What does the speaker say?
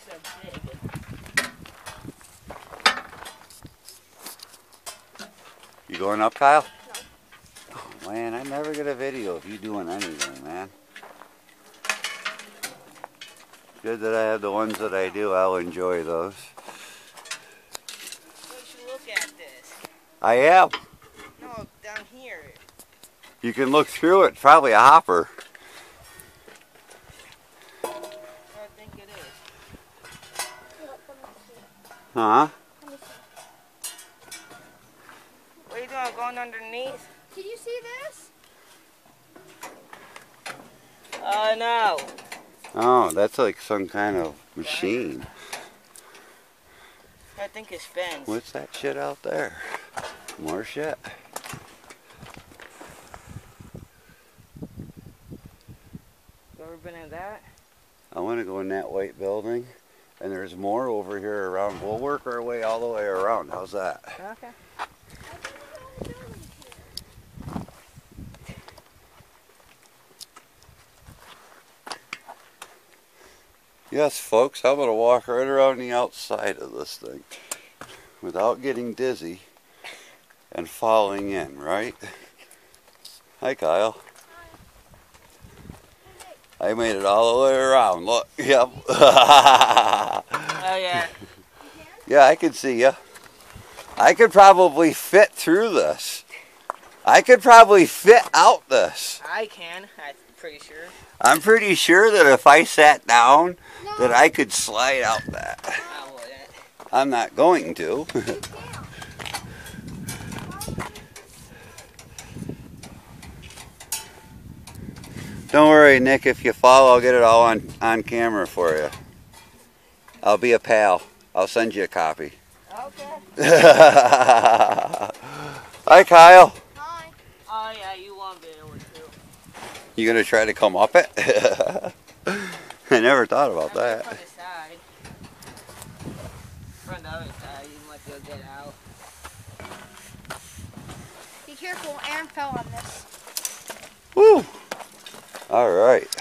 are big. You going up, Kyle? No. Oh man, I never get a video of you doing anything, man. Good that I have the ones that I do. I'll enjoy those. You should look at this. I am. No, down here. You can look through it. Probably a hopper. I think it is. Huh? What are you doing? Going underneath? Can you see this? No. Oh, that's like some kind of machine. I think it spins. What's that shit out there? More shit. You ever been in that? I want to go in that white building, and there's more over here around. We'll work our way all the way around. How's that? Okay. Yes, folks, I'm going to walk right around the outside of this thing without getting dizzy and falling in, right? Hi, Kyle. Hi. I made it all the way around. Look, yep. Oh, yeah. Yeah, I can see you. I could probably fit through this. I could probably fit out this. I can. I'm pretty sure. I'm pretty sure that if I sat down, that I could slide out that. I wouldn't. I'm not going to. Don't worry, Nick. If you fall, I'll get it all on camera for you. I'll be a pal. I'll send you a copy. Okay. Hi, Kyle. Hi. Oh, yeah, you won't be able to. You gonna try to come up it? I never thought about that. From the side. From the other side, you might be able to get out. Be careful, Aaron fell on this. Woo! All right.